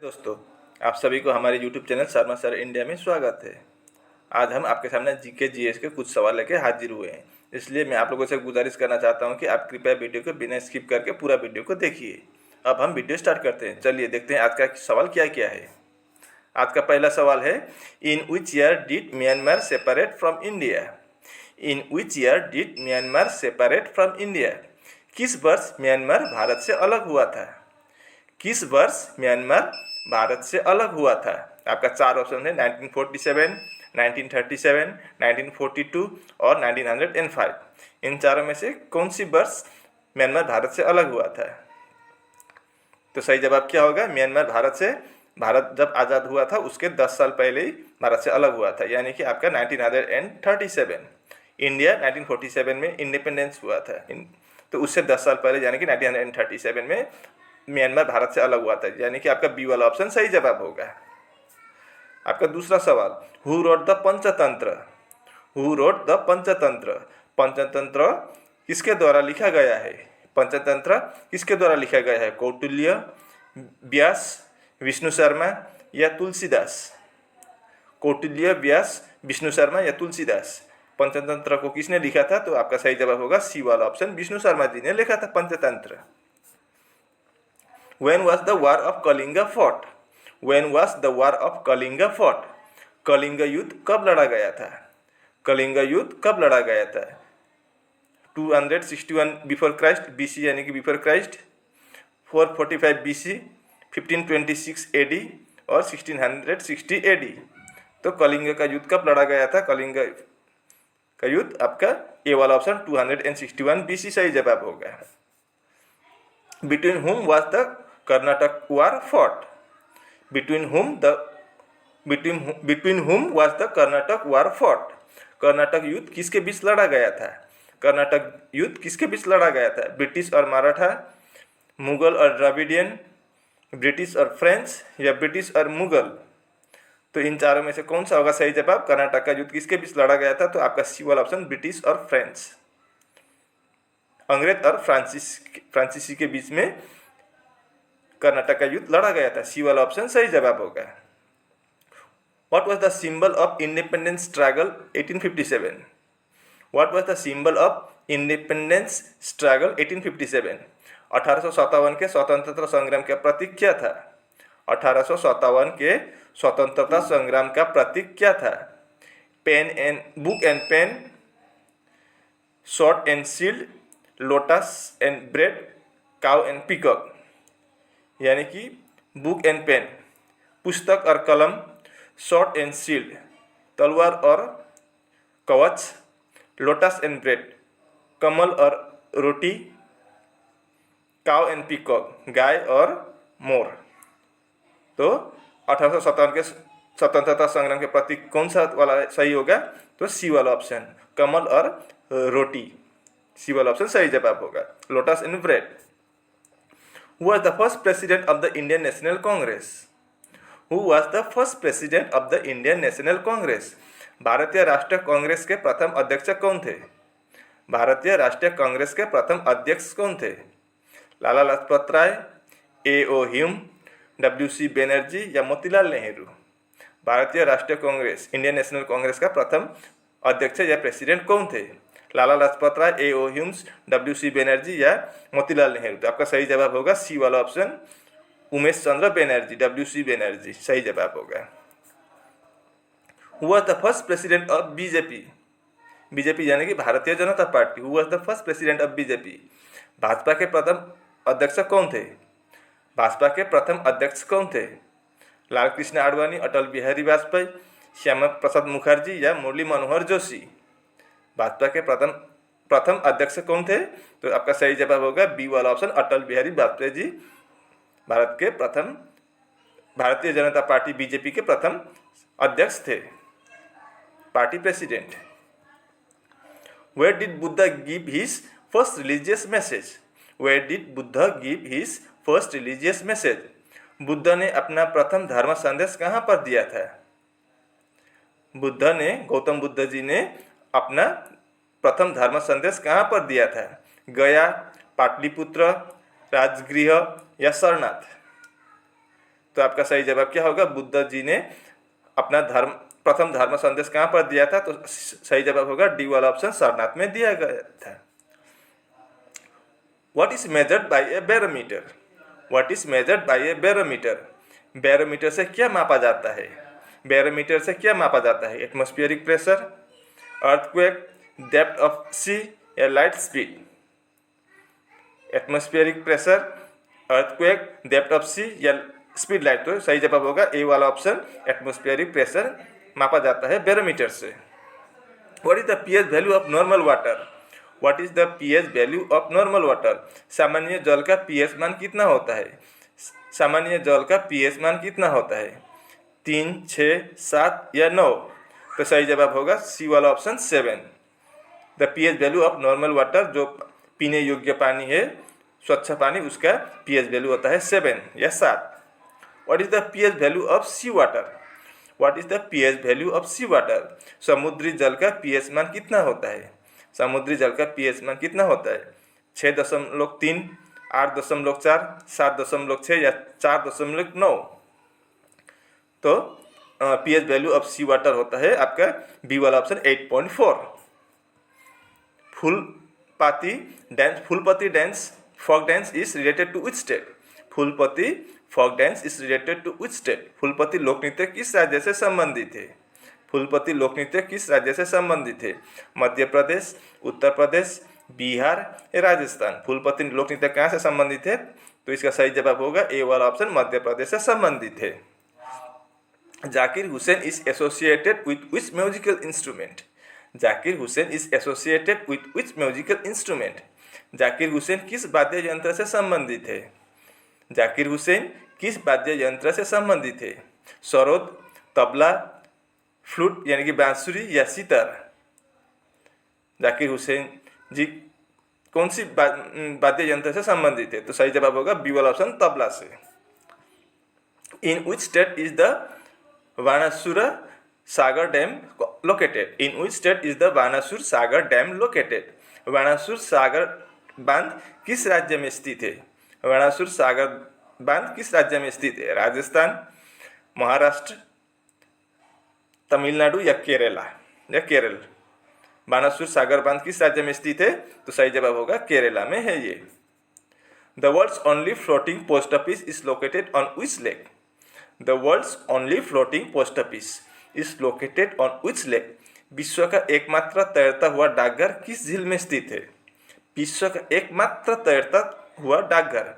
दोस्तों, आप सभी को हमारे YouTube channel Sharma sir India में स्वागत है। आज हम आपके सामने जीके जीएस के कुछ सवाल लेके हाजिर हुए हैं। इसलिए मैं आप लोगों से गुजारिश करना चाहता हूं कि आप कृपया वीडियो को बिना स्किप करके पूरा वीडियो को देखिए। अब हम वीडियो स्टार्ट करते हैं। चलिए देखते हैं आज का सवाल क्या क्या है। आज का पहला सवाल है, in which year did Myanmar separate from India? In which year did Myanmar separate from India? किस वर्ष म्यांमार भारत से अलग हुआ था? किस वर्ष म्यांमार भारत से अलग हुआ था? आपका चार ऑप्शन है, 1947, 1937, 1942 और 1905। इन चारों में से कौन सी वर्ष म्यांमार भारत से अलग हुआ था? तो सही जवाब क्या होगा? म्यांमार भारत जब आज़ाद हुआ था उसके 10 साल पहले ही भारत से अलग हुआ था, यानी कि आपका 1937। इंडिया 1947 में इंडिपेंडेंस हुआ था, तो उससे 10 साल पहले यानी कि 1937 में म्यांमार भारत से अलग हुआ था, यानी कि आपका बी वाला ऑप्शन सही जवाब होगा। आपका दूसरा सवाल, who wrote the Panchatantra? Who wrote the Panchatantra? Panchatantra किसके द्वारा लिखा गया है? पंचतंत्र किसके द्वारा लिखा गया है? कौटिल्य, व्यास, विष्णु शर्मा या तुलसीदास? कौटिल्य, व्यास, विष्णु शर्मा या तुलसीदास? पंचतंत्र को किसने लिखा था? तो आपका सही जवाब होगा सी वाला ऑप्शन, विष्णु शर्मा जी ने लिखा था Panchatantra. When was the War of Kalinga fought? When was the War of Kalinga fought? Kalinga युद्ध कब लड़ा गया था? कलिंगा युद्ध कब लड़ा गया था? 261 बिफोर क्राइस्ट बीसी यानी कि बिफोर क्राइस्ट, 445 बीसी, 1526 एडी और 1660 एडी। तो कलिंगा का युद्ध कब लड़ा गया था? कलिंगा का युद्ध आपका ए वाला ऑप्शन 261 बीसी सही जवाब होगा। Between whom was the Karnataka war fought? Between whom was the Karnataka war fought? Karnataka युद्ध किसके बीच लड़ा गया था? कर्नाटक युद्ध किसके बीच लड़ा गया था? ब्रिटिश और मराठा, मुगल और द्रविडियन, ब्रिटिश और फ्रेंच या ब्रिटिश और मुगल? तो इन चारों में से कौन सा होगा सही जवाब? कर्नाटक का युद्ध किसके बीच लड़ा गया था? तो आपका सी वाला ऑप्शन, ब्रिटिश और फ्रेंच, अंग्रेज और फ्रांसीसी के बीच में कर्नाटक का युद्ध लड़ा गया था। सी वाला ऑप्शन सही जवाब होगा। What was the symbol of independence struggle 1857? What was the symbol of independence struggle 1857? 1857 के स्वतंत्रता संग्राम का प्रतीक क्या था? 1857 के स्वतंत्रता संग्राम का प्रतीक क्या था? Book and pen, sword and shield, lotus and bread, cow and peacock? यानी कि बुक एंड पेन पुस्तक और कलम, स्वॉर्ड एंड शील्ड तलवार और कवच, लोटस एंड ब्रेड कमल और रोटी, काउ एंड पीकॉक गाय और मोर। तो 1857 के स्वतंत्रता संग्राम के प्रतीक कौन सा वाला सही होगा? तो सी वाला ऑप्शन, कमल और रोटी, सी वाला ऑप्शन सही जवाब होगा, lotus and bread. Who was the first president of the Indian National Congress? Who was the first president of the Indian National Congress? भारतीय राष्ट्रीय कांग्रेस के प्रथम अध्यक्ष कौन थे? भारतीय राष्ट्रीय कांग्रेस के प्रथम अध्यक्ष कौन थे? Lala Lajpat Rai, A.O. Hume, W.C. Banerjee या मोतीलाल नेहरू? भारतीय राष्ट्रीय कांग्रेस, इंडियन नेशनल कांग्रेस का प्रथम अध्यक्ष या प्रेसिडेंट कौन थे? Lala Lajpat Rai, A.O. Hume's, W.C. Banerjee या मोतीलाल नेहरू? तो आपका सही जवाब होगा सी वाला ऑप्शन, उमेश चंद्र बनर्जी, W.C. बनर्जी सही जवाब होगा। Who was the first president of BJP? BJP यानी कि Bharatiya Janata party. Who was the first president of BJP? Bhajpa के प्रथम अध्यक्ष कौन थे? भाजपा के प्रथम अध्यक्ष कौन थे? लाल कृष्ण आडवाणी, अटल बिहारी वाजपेयी, श्यामा प्रसाद मुखर्जी या मुरली मनोहर जोशी? भाजपा के प्रथम अध्यक्ष कौन थे? तो आपका सही जवाब होगा बी वाला ऑप्शन, अटल बिहारी वाजपेयी जी भारत के प्रथम, भारतीय जनता पार्टी बीजेपी के प्रथम अध्यक्ष थे, party president. Where did Buddha give his first religious message? Where did Buddha give his first religious message? Buddha ने अपना प्रथम धर्म संदेश कहाँ पर दिया था? बुद्ध ने, गौतम बुद्ध जी ने अपना प्रथम धर्म संदेश कहाँ पर दिया था? गया, पाटलिपुत्र, राजगृह या सारनाथ? तो आपका सही जवाब क्या होगा? बुद्ध जी ने अपना प्रथम धर्म संदेश कहाँ पर दिया था? तो सही जवाब होगा डी वाला ऑप्शन सारनाथ में दिया गया था। What is measured by a barometer? What is measured by a barometer? Barometer से क्या मापा जाता है? बैरोमीटर से क्या मापा जाता है? Atmospheric pressure, earthquake, depth of sea या light speed? Atmospheric pressure, earthquake, depth of sea या स्पीड लाइट। तो सही जवाब होगा ए वाला ऑप्शन, एटमॉस्फेरिक प्रेशर मापा जाता है बैरोमीटर से। What is the pH value of normal water? What is the pH value of normal water? सामान्य जल का पीएच मान कितना होता है? सामान्य जल का पीएच मान कितना होता है? 3, 6, 7 या 9? तो सही जवाब होगा सी वाला option 7। The pH value of normal water, जो पीने योग्य पानी है, स्वच्छ पानी, उसका पीएच वैल्यू होता है 7 या 7। What is the pH value of sea water? What is the pH value of sea water? समुद्री जल का पीएच मान कितना होता है? समुद्री जल का पीएच मान कितना होता है? 6.3, 8.4, 7.6 या 4.9? तो pH value of sea water होता है आपका बी वाला option 8.4। Phoolpati dance folk dance is related to which state? Phoolpati folk dance is related to which state? Phoolpati लोक नृत्य किस राज्य से संबंधित है? फूलपति लोक नृत्य किस राज्य से संबंधित है? मध्य प्रदेश, उत्तर प्रदेश, बिहार या राजस्थान? फूलपति लोक नृत्य कहाँ से संबंधित है? तो इसका सही जवाब होगा ए वाला ऑप्शन, मध्य प्रदेश से संबंधित है। Zakir Hussain is associated with which musical instrument? Zakir Hussain is associated with which musical instrument? Zakir Hussain किस वाद्य यंत्र से संबंधित है? जाकिर हुसैन किस वाद्य यंत्र से संबंधित है? सरोद, तबला, फ्लूट यानी कि बांसुरी या सितार? जाकिर हुसैन जी कौन सी वाद्य यंत्र से संबंधित है? तो सही जवाब होगा बी वाला ऑप्शन, तबला से। In which state is the Banasur Sagar dam located? In which state is the Banasur Sagar dam located? Banasur Sagar बांध किस राज्य में स्थित है? बानासुर सागर बांध किस राज्य में स्थित है? राजस्थान, महाराष्ट्र, तमिलनाडु या केरल? बानासुर सागर बांध किस राज्य में स्थित है? तो सही जवाब होगा केरला में है ये। The world's only floating post office is located on which lake? The world's only floating post office is located on which lake? विश्व का एकमात्र तैरता हुआ डाकघर किस झील में स्थित है? विश्व का एकमात्र तैरता हुआ डाकघर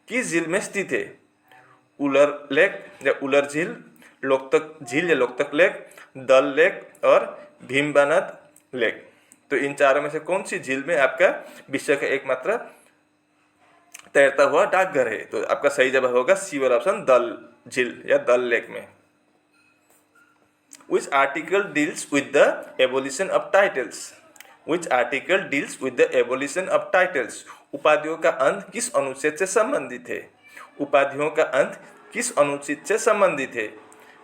किस झील में स्थित है? उलर लेक या उलर झील, लोकतक झील या लोकतक लेक, दल लेक और भीमबानद लेक? तो इन चारों में से कौन सी झील में आपका विश्व का एकमात्र तैरता हुआ डाकघर है? तो आपका सही जवाब होगा सी वाला ऑप्शन, दल झील या दल लेक में। Which article deals with the abolition of titles? Which article deals with the abolition of titles? उपाधियों का अंत किस अनुच्छेद से संबंधित है? उपाधियों का अंत किस अनुच्छेद से संबंधित है?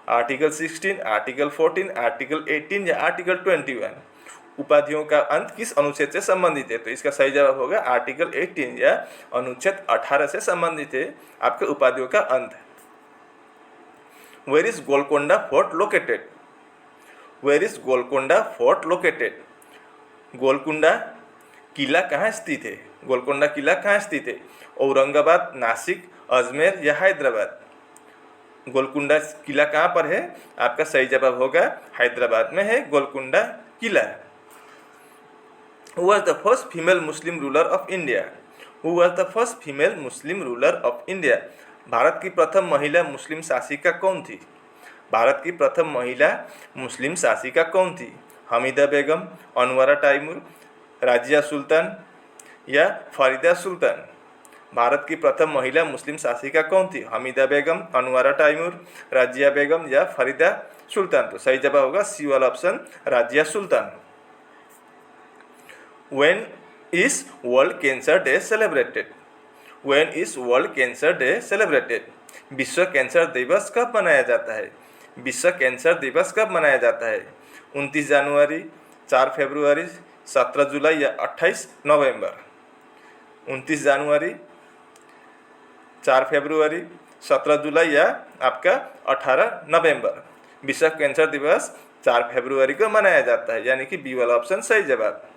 आर्टिकल 16, आर्टिकल 14, आर्टिकल 18 या आर्टिकल 21? उपाधियों का अंत किस अनुच्छेद से संबंधित है? तो इसका सही जवाब होगा आर्टिकल 18 या अनुच्छेद 18 से संबंधित है आपके उपाधियों का अंत। Where is Golconda Fort located? Where is Golconda Fort located? Golconda किला कहाँ स्थित है? गोलकुंडा किला कहाँ स्थित है? औरंगाबाद, नासिक, अजमेर या हैदराबाद? गोलकुंडा किला कहाँ पर है? आपका सही जवाब होगा हैदराबाद में है गोलकुंडा किला। Who was the first female Muslim ruler of India? Who was the first female Muslim ruler of India? Bharat की प्रथम महिला मुस्लिम शासिका कौन थी? भारत की प्रथम महिला मुस्लिम शासिका कौन थी? हमीदा बेगम, अनवरा तैमूर, राजिया सुल्तान या फरीदा सुल्तान? भारत की प्रथम महिला मुस्लिम शासिका कौन थी? हमीदा बेगम, अनवरा तैमूर, राजिया बेगम या फरीदा सुल्तान? तो सही जवाब होगा सी वाला option, Razia Sultan. When is World Cancer Day celebrated? When is World Cancer Day celebrated? विश्व कैंसर दिवस कब मनाया जाता है? विश्व कैंसर दिवस कब मनाया जाता है? 29 जनवरी, 4 फरवरी, 17 जुलाई या 28 नवंबर? 29 जनवरी, 4 फरवरी, 17 जुलाई या आपका 18 नवंबर। विश्व कैंसर दिवस 4 फरवरी को मनाया जाता है, यानी कि बी वाला ऑप्शन सही जवाब।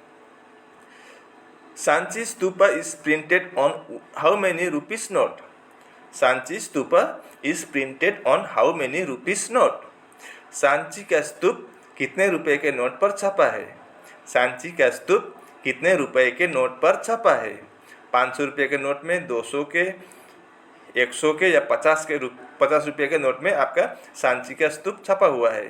Sanchi stupa is printed on how many rupees note? Sanchi stupa is printed on how many rupees note? Sanchi का स्तूप कितने रुपए के नोट पर छपा है? सांची का स्तूप कितने रुपए के नोट पर छपा है? 500 रुपये के नोट में, 200 के, 100 के या 50 रुपये के नोट में आपका सांची का स्तूप छपा हुआ है।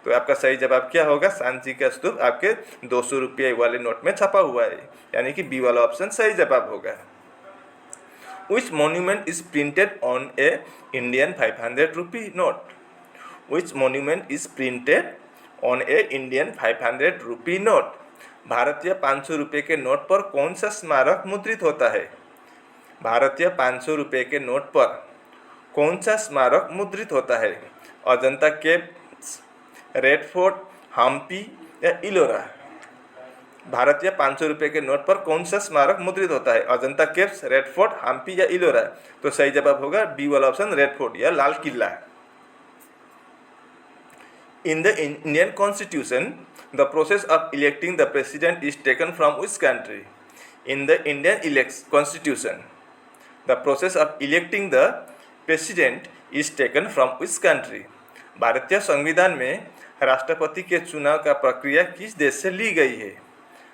तो आपका सही जवाब क्या होगा? सांची का स्तूप आपके 200 रुपये वाले नोट में छपा हुआ है, यानी कि बी वाला ऑप्शन सही जवाब होगा। Which monument is printed on a Indian 500 rupee note? Which monument is printed on a Indian 500 rupee note? भारतीय 500 रुपये के नोट पर कौन सा स्मारक मुद्रित होता है? भारतीय 500 रुपये के नोट पर कौन सा स्मारक मुद्रित होता है? Ajanta caves, Red Fort, Hampi या इलोरा? भारतीय 500 रुपये के नोट पर कौन सा स्मारक मुद्रित होता है? Ajanta caves, Red Fort, Hampi या इलोरा? तो सही जवाब होगा बी वाला ऑप्शन, रेड फोर्ट या Lal Qila. In the Indian Constitution, the process of electing the president is taken from which country? In the Indian Constitution, the process of electing the president is taken from which country? भारतीय संविधान में राष्ट्रपति के चुनाव का प्रक्रिया किस देश से ली गई है?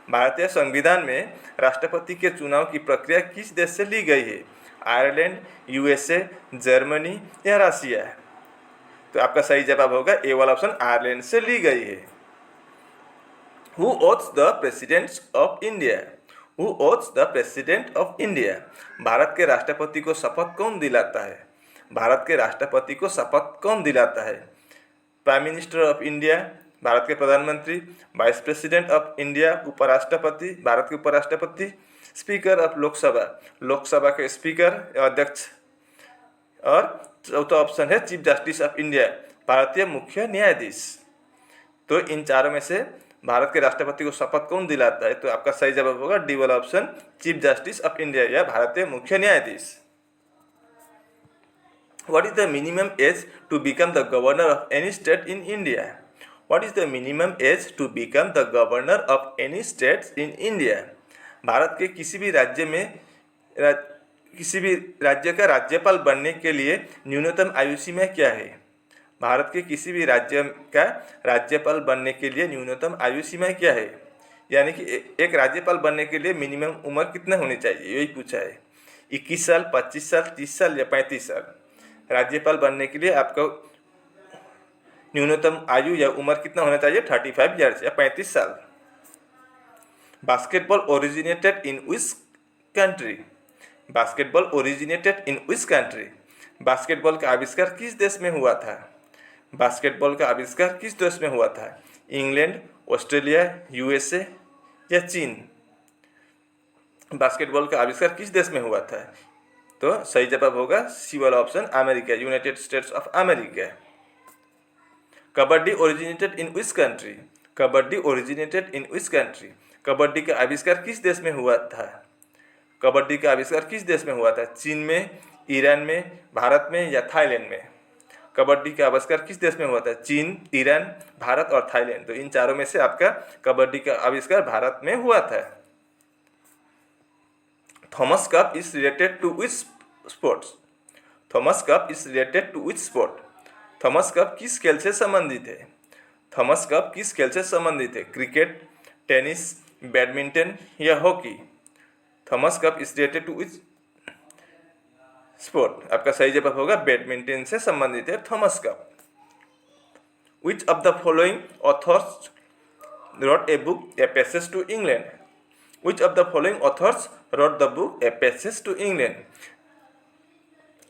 भारतीय संविधान में राष्ट्रपति के चुनाव की प्रक्रिया किस देश से ली गई है? आयरलैंड, यूएसए, जर्मनी या रशिया? तो आपका सही जवाब होगा ए वाला ऑप्शन, आयरलैंड से ली गई है। Who oaths the President of India? Who oaths the President of India? Bharat के राष्ट्रपति को शपथ कौन दिलाता है? भारत के राष्ट्रपति को शपथ कौन दिलाता है? Prime minister of India, Bharat के प्रधानमंत्री, वाइस प्रेसिडेंट ऑफ इंडिया, उपराष्ट्रपति, भारत के उपराष्ट्रपति, स्पीकर ऑफ लोकसभा, लोकसभा के स्पीकर अध्यक्ष, और चौथा ऑप्शन है चीफ जस्टिस ऑफ इंडिया, भारतीय मुख्य न्यायाधीश। तो इन चारों में से भारत के राष्ट्रपति को शपथ कौन दिलाता है? तो आपका सही जवाब होगा डी वाला option, chief justice of India या भारतीय मुख्य न्यायाधीश। What is the minimum age to become the governor of any state in India? What is the minimum age to become the governor of any state in India? Bharat के किसी भी राज्य का राज्यपाल बनने के लिए न्यूनतम आयु सीमा क्या है? भारत के किसी भी राज्य का राज्यपाल बनने के लिए न्यूनतम आयु सीमा क्या है? यानी कि एक राज्यपाल बनने के लिए मिनिमम उम्र कितना होनी चाहिए, यही पूछा है। 21 साल, 25 साल, 30 साल या 35 साल? राज्यपाल बनने के लिए आपको न्यूनतम आयु या उम्र कितना होना चाहिए? 35 ईयर्स या 35 साल। Basketball originated in which country? Basketball originated in which country? Basketball का आविष्कार किस देश में हुआ था? बास्केटबॉल का आविष्कार किस देश में हुआ था? इंग्लैंड, ऑस्ट्रेलिया, यूएसए या चीन? बास्केटबॉल का आविष्कार किस देश में हुआ था? तो सही जवाब होगा सी वाला option, America, United States of America. Kabaddi originated in which country? Kabaddi originated in which country? Kabaddi का आविष्कार किस देश में हुआ था? कबड्डी का आविष्कार किस देश में हुआ था? चीन में, ईरान में, भारत में या थाईलैंड में? कबड्डी का आविष्कार किस देश में हुआ था? चीन, ईरान, भारत और थाईलैंड। तो इन चारों में से आपका कबड्डी का आविष्कार भारत में हुआ था। Thomas Cup is related to which sports? Thomas Cup is related to which sport? Thomas Cup किस खेल से संबंधित है? थॉमस कप किस खेल से संबंधित है? क्रिकेट, टेनिस, बैडमिंटन या hockey? Thomas Cup is related to which sport? आपका सही जवाब होगा बैडमिंटन से संबंधित है Thomas Cup. Which of the following authors wrote a book A Passage to England? Which of the following authors wrote the book A Passage to England?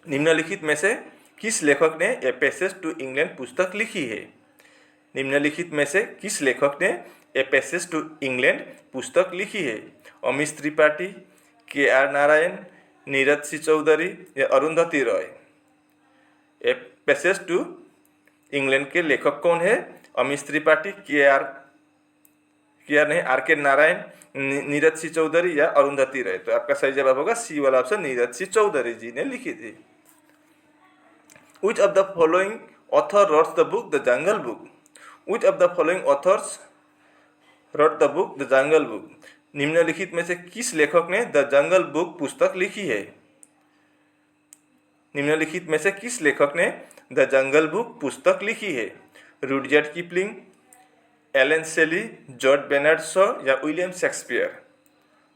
निम्नलिखित में से किस लेखक ने ए पैसेज टू इंग्लैंड पुस्तक लिखी है? निम्नलिखित में से किस लेखक ने ए पैसेज टू इंग्लैंड पुस्तक लिखी है? अमीश त्रिपाठी, के.आर. नारायण, नीरज सी चौधरी या Arundhati Roy? A passage to England के लेखक कौन है? अमीश त्रिपाठी, आर के नारायण, नीरज सी चौधरी या अरुंधति रॉय? तो आपका सही जवाब होगा सी वाला ऑप्शन, नीरज सी चौधरी जी ने लिखी थी। Which of the following author wrote the book The Jungle Book? Which of the following authors wrote the book The Jungle Book? निम्नलिखित में से किस लेखक ने द जंगल बुक पुस्तक लिखी है? निम्नलिखित में से किस लेखक ने द जंगल बुक पुस्तक लिखी है? रुडजर्ड किपलिंग, एलन शेली, जॉर्ज बेर्नार्ड शॉ या William Shakespeare?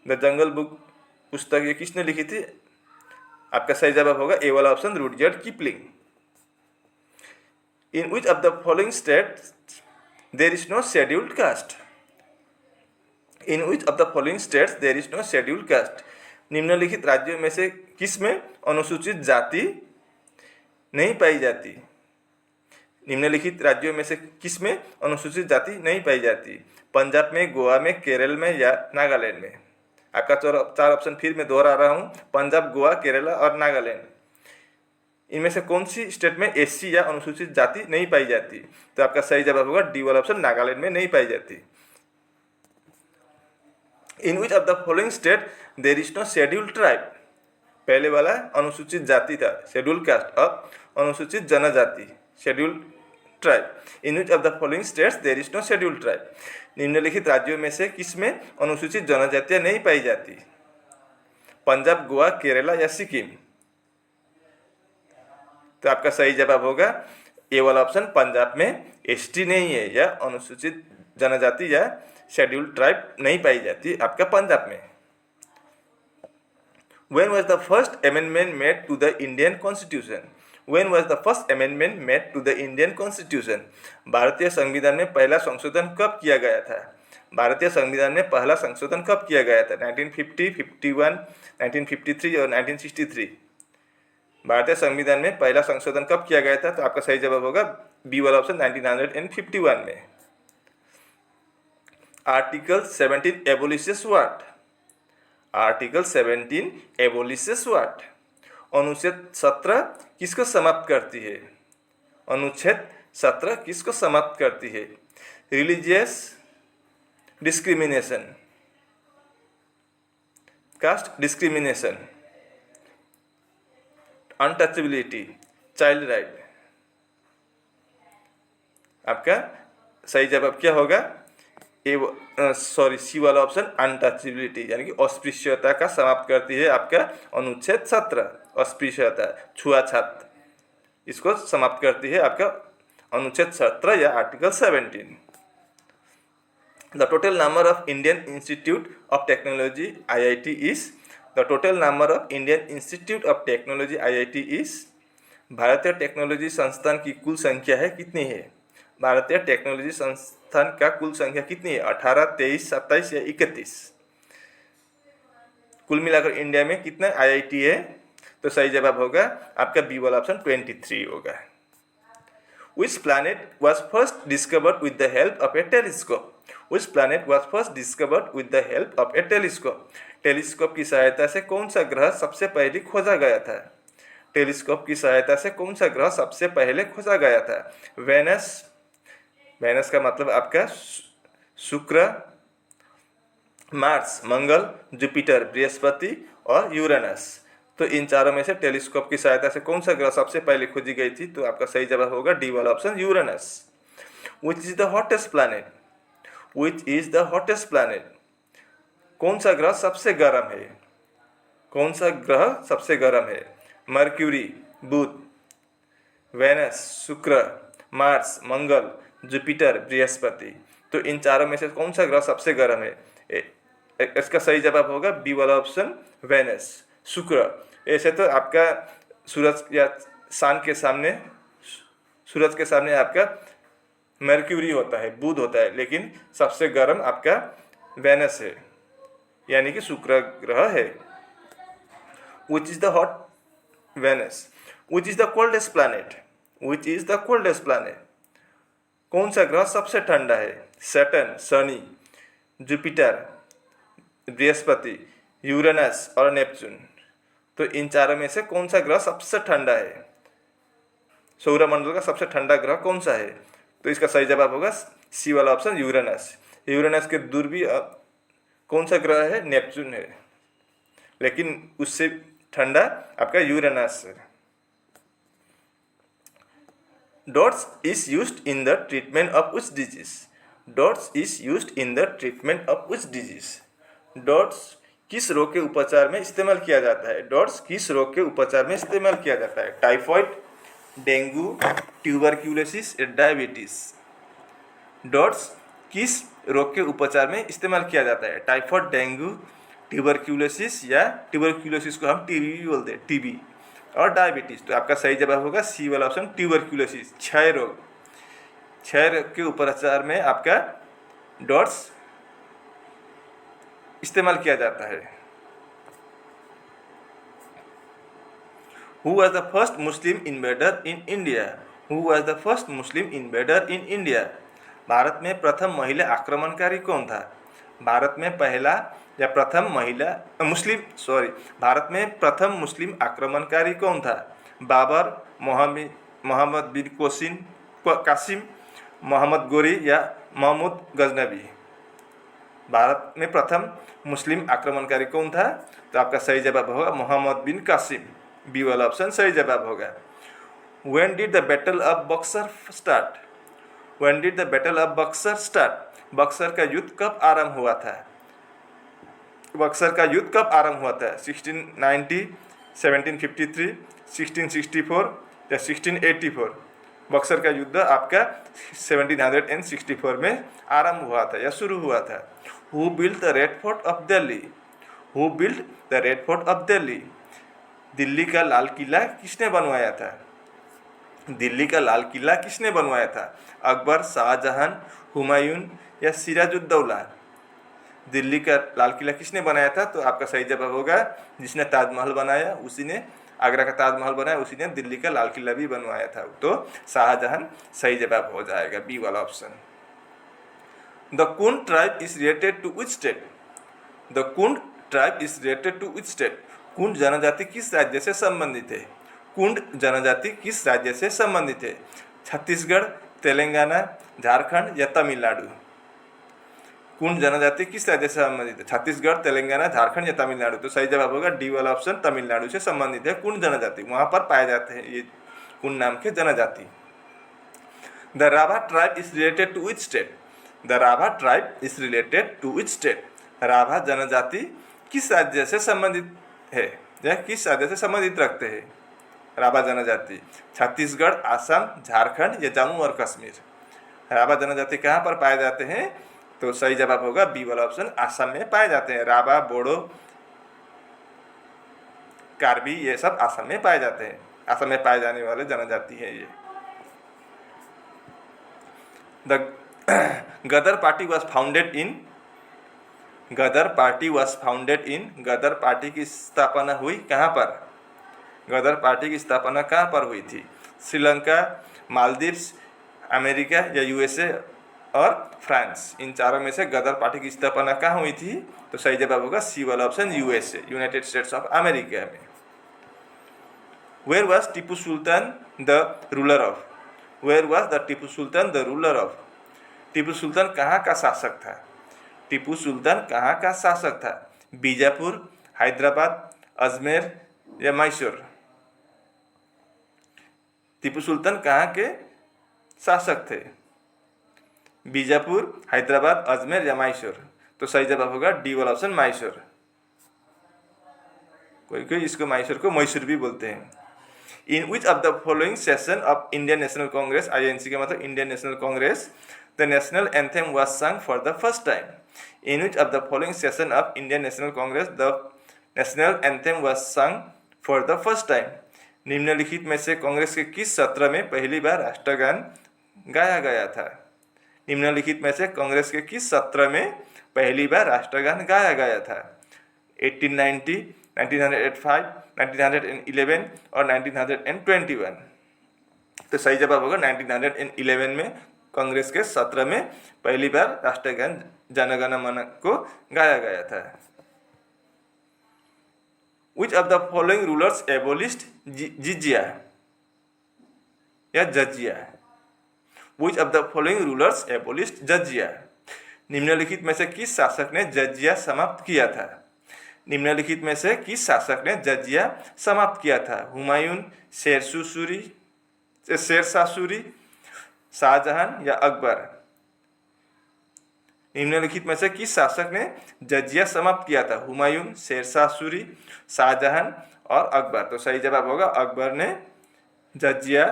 The jungle book पुस्तक ये किसने लिखी थी? आपका सही जवाब होगा ए वाला option, Rudyard Kipling. In which of the following states there is no scheduled caste? In which of the following states there is no scheduled caste? निम्नलिखित राज्यों में से किस में अनुसूचित जाति नहीं पाई जाती? निम्नलिखित राज्यों में से किस में अनुसूचित जाति नहीं पाई जाती? पंजाब में, गोवा में, केरल में या नागालैंड में? आपका चार ऑप्शन फिर मैं दोहरा रहा हूँ, पंजाब, गोवा, केरला और नागालैंड। इनमें से कौन सी स्टेट में एससी या अनुसूचित जाति नहीं पाई जाती? तो आपका सही जवाब होगा डी वाला ऑप्शन, नागालैंड में नहीं पाई जाती। In which of the following state there is no scheduled tribe? पहले वाला अनुसूचित जाति था, शेड्यूल्ड कास्ट, अब अनुसूचित जनजाति, scheduled tribe. In which of the following states there is no scheduled tribe? निम्नलिखित राज्यों में से किसमें अनुसूचित जनजातियां नहीं पाई जाती? पंजाब, गोवा, केरला या सिक्किम? तो आपका सही जवाब होगा ए वाला ऑप्शन, पंजाब में एसटी नहीं है या अनुसूचित जनजाति या शेड्यूल्ड ट्राइब नहीं पाई जाती आपका पंजाब में। When was the first amendment made to the Indian Constitution? When was the first amendment made to the Indian Constitution? भारतीय संविधान में पहला संशोधन कब किया गया था? भारतीय संविधान में पहला संशोधन कब किया गया था? 1950, 51, 1953 और 1963। भारतीय संविधान में पहला संशोधन कब किया गया था? तो आपका सही जवाब होगा बी वाला ऑप्शन, 1951 में। Article 17 abolishes what? Article 17 abolishes what? अनुच्छेद 17 किसको समाप्त करती है? अनुच्छेद 17 किसको समाप्त करती है? Religious discrimination, caste discrimination, untouchability, child right. आपका सही जवाब क्या होगा? सी वाला ऑप्शन, अनटचेबिलिटी, यानी कि अस्पृश्यता का समाप्त करती है आपका अनुच्छेद 17। अस्पृश्यता, छुआछूत, इसको समाप्त करती है आपका अनुच्छेद 17 या article 17। The total number of Indian institute of technology IIT is? The total number of Indian institute of technology IIT is? भारतीय टेक्नोलॉजी संस्थान की कुल संख्या है कितनी है? भारतीय टेक्नोलॉजी संस्थान का कुल संख्या कितनी है? 18, 23, 27 या 31? कुल मिलाकर इंडिया में कितना IIT है? तो सही जवाब होगा आपका बी वाला ऑप्शन, 23 होगा। Which planet was first discovered with the help of a telescope? Which planet was first discovered with the help of a telescope? Telescope की सहायता से कौन सा ग्रह सबसे पहले खोजा गया था? टेलीस्कोप की सहायता से कौन सा ग्रह सबसे पहले खोजा गया था? वेनस, वेनस का मतलब आपका शुक्र, मार्स, मंगल, जुपिटर, बृहस्पति और यूरेनस। तो इन चारों में से टेलीस्कोप की सहायता से कौन सा ग्रह सबसे पहले खोजी गई थी? तो आपका सही जवाब होगा डी वाला option, Uranus. Which is the hottest planet? Which is the hottest planet? कौन सा ग्रह सबसे गर्म है? कौन सा ग्रह सबसे गर्म है? मर्क्यूरी, बुध, वेनस, शुक्र, मार्स, मंगल, जुपिटर, बृहस्पति। तो इन चारों में से कौन सा ग्रह सबसे गर्म है? इसका सही जवाब होगा बी वाला ऑप्शन, वेनस, शुक्र। ऐसे तो आपका सूरज या सन के सामने, सूरज के सामने आपका मर्क्यूरी होता है, बुध होता है, लेकिन सबसे गर्म आपका वेनस है, यानी कि शुक्र ग्रह है। Which is the hot? Venus. Which is the coldest planet? Which is the coldest planet? कौन सा ग्रह सबसे ठंडा है? Saturn, Shani, Jupiter, Brihaspati, Uranus और नेपच्यून। तो इन चारों में से कौन सा ग्रह सबसे ठंडा है? सौरमंडल का सबसे ठंडा ग्रह कौन सा है? तो इसका सही जवाब होगा सी वाला ऑप्शन, यूरेनस। यूरेनस के दूर भी कौन सा ग्रह है? नेपच्यून है, लेकिन उससे ठंडा आपका यूरेनस है। Dots is used in the treatment of which disease? Dots is used in the treatment of which disease? Dots किस रोग के उपचार में इस्तेमाल किया जाता है? डॉट्स किस रोग के उपचार में इस्तेमाल किया जाता है? टाइफॉइड, डेंगू, ट्यूबरक्यूलोसिस या डायबिटीज? डॉट्स किस रोग के उपचार में इस्तेमाल किया जाता है? टाइफॉइड, डेंगू, ट्यूबरक्यूलोसिस या ट्यूबरक्यूलोसिस को हम टीबी भी बोलते हैं, टीबी और डायबिटीज। तो आपका सही जवाब होगा सी वाला ऑप्शन, ट्यूबरक्यूलोसिस, क्षय रोग। क्षय रोग के उपचार में आपका डॉट्स इस्तेमाल किया जाता है। Who was the first Muslim invader in India? Who was the first Muslim invader in India? Bharat में प्रथम महिला आक्रमणकारी कौन था? भारत में पहला या प्रथम महिला भारत में प्रथम मुस्लिम आक्रमणकारी कौन था? बाबर, मोहम्मद बिन कासिम, मोहम्मद गोरी या महमूद गजनबी? भारत में प्रथम मुस्लिम आक्रमणकारी कौन था? तो आपका सही जवाब होगा मोहम्मद बिन कासिम, बी वाला ऑप्शन सही जवाब होगा। When did the Battle of Buxar start? When did the Battle of Buxar start? Buxar का युद्ध कब आरंभ हुआ था? बक्सर का युद्ध कब आरंभ हुआ था? 1690, 1753, 1664 या 1684? बक्सर का युद्ध आपका 1764 में आरंभ हुआ था या शुरू हुआ था। Who built the Red Fort of Delhi? Who built the Red Fort of Delhi? Delhi का लाल किला किसने बनवाया था? दिल्ली का लाल किला किसने बनवाया था? अकबर, शाहजहां, हुमायूं या सिराजुद्दौला? दिल्ली का लाल किला किसने बनाया था? तो आपका सही जवाब होगा जिसने ताजमहल बनाया उसी ने, आगरा का ताजमहल बनाया उसी ने दिल्ली का लाल किला भी बनवाया था। तो शाहजहां सही जवाब हो जाएगा, बी वाला option. The Kund tribe is related to which state? The Kund tribe is related to which state? Kund जनजाति किस राज्य से संबंधित है? कुंड जनजाति किस राज्य से संबंधित है? छत्तीसगढ़, तेलंगाना, झारखंड या तमिलनाडु? कुंड जनजाति किस राज्य से संबंधित है? छत्तीसगढ़, तेलंगाना, झारखंड या तमिलनाडु? तो सही जवाब होगा डी वाला ऑप्शन, तमिलनाडु से संबंधित है कुंड जनजाति, वहां पर पाए जाते हैं ये कुंड नाम के जनजाति। The Rabha tribe is related to which state? The Rabha tribe is related to which state? Rabha जनजाति किस राज्य से संबंधित है या किस राज्य से संबंधित रखते हैं राभा जनजाति? छत्तीसगढ़, आसाम, झारखंड या जम्मू और कश्मीर? राभा जनजाति कहाँ पर पाए जाते हैं? तो सही जवाब होगा बी वाला ऑप्शन, आसाम में पाए जाते हैं। राभा, बोडो, कार्बी ये सब आसाम में पाए जाते हैं। आसाम में पाए जाने वाले जनजाति है ये। The Ghadar party was founded in? Ghadar party was founded in? Ghadar party की स्थापना हुई कहाँ पर? गदर पार्टी की स्थापना कहाँ पर हुई थी? श्रीलंका, मालदीव्स, अमेरिका या यूएसए और फ्रांस? इन चारों में से गदर पार्टी की स्थापना कहाँ हुई थी? तो सही जवाब होगा सी वाला option, USA, United States of America में। Where was Tipu Sultan the ruler of? Where was the Tipu Sultan the ruler of? Tipu Sultan कहाँ का शासक था? टीपू सुल्तान कहाँ का शासक था? बीजापुर, हैदराबाद, अजमेर या मैसूर? टीपू सुल्तान कहाँ के शासक थे? बीजापुर, हैदराबाद, अजमेर या मैसूर? तो सही जवाब होगा डी वाला ऑप्शन, मैसूर। कोई कोई इसको मैसूर को मैसूर भी बोलते हैं। In which of the following session of Indian National Congress, INC का मतलब Indian National Congress, the national anthem was sung for the first time? In which of the following session of Indian National Congress the national anthem was sung for the first time? निम्नलिखित में से कांग्रेस के किस सत्र में पहली बार राष्ट्रगान गाया गया था? निम्नलिखित में से कांग्रेस के किस सत्र में पहली बार राष्ट्रगान गाया गया था? 1890, 1905, 1911 और 1921? तो सही जवाब होगा 1911 में कांग्रेस के सत्र में पहली बार राष्ट्रगान जन गण मन को गाया गया था। Which of the following rulers abolished जिजिया या जजिया? Which of the following rulers abolished जजिया? निम्नलिखित में से किस शासक ने जजिया समाप्त किया था? निम्नलिखित में से किस शासक ने जजिया समाप्त किया था? हुमायूं, शेरशाह सूरी, शेरशाह सूरी, शाहजहां या अकबर। निम्नलिखित में से किस शासक ने जजिया समाप्त किया था? हुमायूं, शेरशाह सूरी, शाहजहां और अकबर। तो सही जवाब होगा अकबर ने जजिया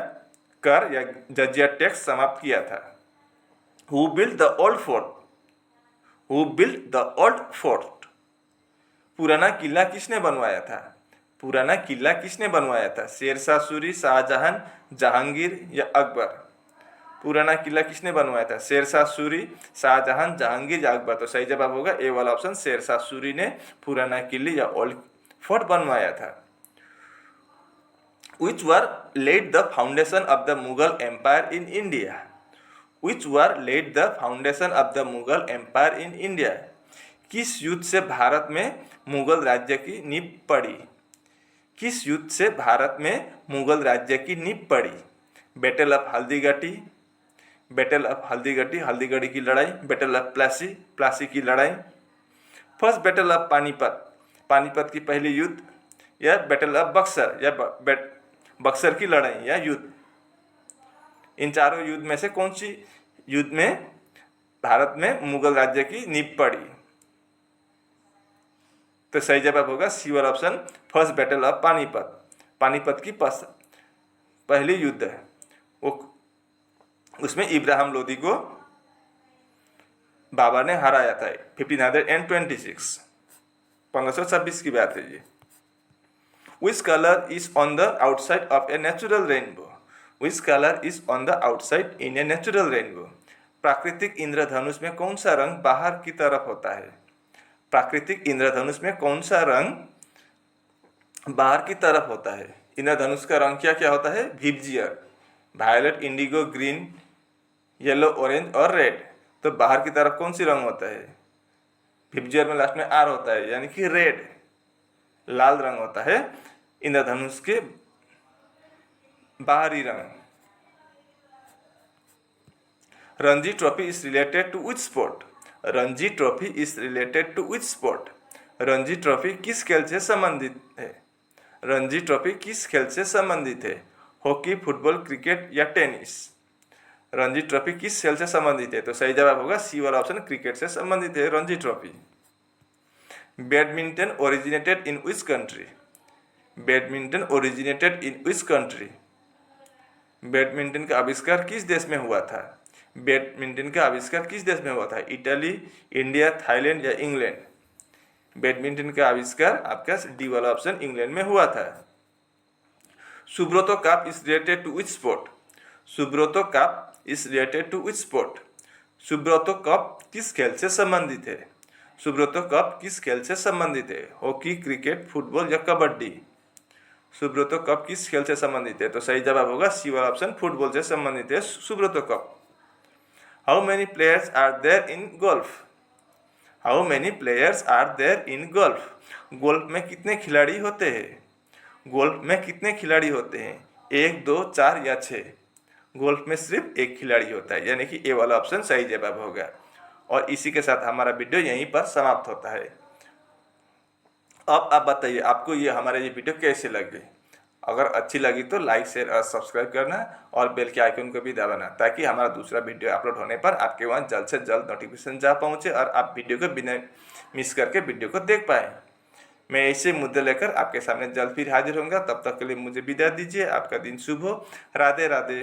कर या जजिया टैक्स समाप्त किया था। Who build the old fort? Who build the old fort? पुराना किला किसने बनवाया था? पुराना किला किसने बनवाया था? शेरशाह सूरी, शाहजहां, जहांगीर या अकबर। पुराना किला किसने बनवाया था? शेरशाह सूरी, शाहजहां, जहांगीर या अकबर। तो सही जवाब होगा ए वाला ऑप्शन, शेरशाह सूरी ने पुराना किले या ओल्ड फोर्ट बनवाया था। Which were laid the foundation of the Mughal Empire in India? Which were laid the foundation of the Mughal Empire in India? किस युद्ध से भारत में मुगल राज्य की नींव पड़ी? किस युद्ध से भारत में मुगल राज्य की नींव पड़ी? Battle of Haldighati, battle of Haldighati, Haldighati की लड़ाई, बैटल ऑफ प्लासी, प्लासी की लड़ाई, first battle of Panipat, Panipat की पहली युद्ध, या बैटल ऑफ बक्सर या बक्सर की लड़ाई या युद्ध। इन चारों युद्ध में से कौन सी युद्ध में भारत में मुगल राज्य की नींव पड़ी? तो सही जवाब होगा सी वाला option, first battle of Panipat. Panipat की पहली युद्ध है वो, उसमें इब्राहिम लोदी को बाबर ने हराया था 1526, 1526 की बात है ये। Which color is on the outside of a natural rainbow? Which color is on the outside in a natural rainbow? प्राकृतिक इंद्रधनुष में कौन सा रंग बाहर की तरफ होता है? प्राकृतिक इंद्रधनुष में कौन सा रंग बाहर की तरफ होता है? इंद्रधनुष का रंग क्या क्या होता है? VIBGYOR, violet, indigo, green, yellow, orange और रेड। तो बाहर की तरफ कौन सी रंग होता है? विबजियर में लास्ट में आर होता है, यानी कि रेड, लाल रंग होता है इंद्रधनुष के बाहरी रंग। Ranji Trophy is related to which sport? Ranji Trophy is related to which sport? Ranji Trophy किस खेल से संबंधित है? रणजी ट्रॉफी किस खेल से संबंधित है? हॉकी, फुटबॉल, क्रिकेट या टेनिस? रणजी ट्रॉफी किस खेल से संबंधित है? तो सही जवाब होगा सी वाला ऑप्शन, क्रिकेट से संबंधित है Ranji trophy. Badminton originated in which country? Badminton originated in which country? Badminton का आविष्कार किस देश में हुआ था? बैडमिंटन का आविष्कार किस देश में हुआ था? इटली, इंडिया, थाईलैंड या इंग्लैंड? बैडमिंटन का आविष्कार आपका डी वाला ऑप्शन, इंग्लैंड में हुआ था। Subroto Cup is related to which sport? Subroto Cup is related to which sport? Subroto Cup किस खेल से संबंधित है? सुब्रतो कप किस खेल से संबंधित है? हॉकी, क्रिकेट, फुटबॉल या कबड्डी? सुब्रतो कप किस खेल से संबंधित है? तो सही जवाब होगा सी वाला ऑप्शन, फुटबॉल से संबंधित है Subroto Cup. How many players are there in golf? How many players are there in golf? Golf में कितने खिलाड़ी होते हैं? गोल्फ में कितने खिलाड़ी होते हैं? 1, 2, 4 या 6? गोल्फ में सिर्फ एक खिलाड़ी होता है, यानी कि ए वाला ऑप्शन सही जवाब होगा। और इसी के साथ हमारा वीडियो यहीं पर समाप्त होता है। अब आप बताइए आपको ये हमारा ये वीडियो कैसे लगी? अगर अच्छी लगी तो लाइक, शेयर और सब्सक्राइब करना और बेल के आइकन को भी दबाना, ताकि हमारा दूसरा वीडियो अपलोड होने पर आपके वहाँ जल्द से जल्द नोटिफिकेशन जा पहुँचे और आप वीडियो को बिना मिस करके वीडियो को देख पाएँ। मैं ऐसे मुद्दे लेकर आपके सामने जल्द फिर हाजिर होऊंगा। तब तक के लिए मुझे विदा दीजिए। आपका दिन शुभ हो। राधे राधे।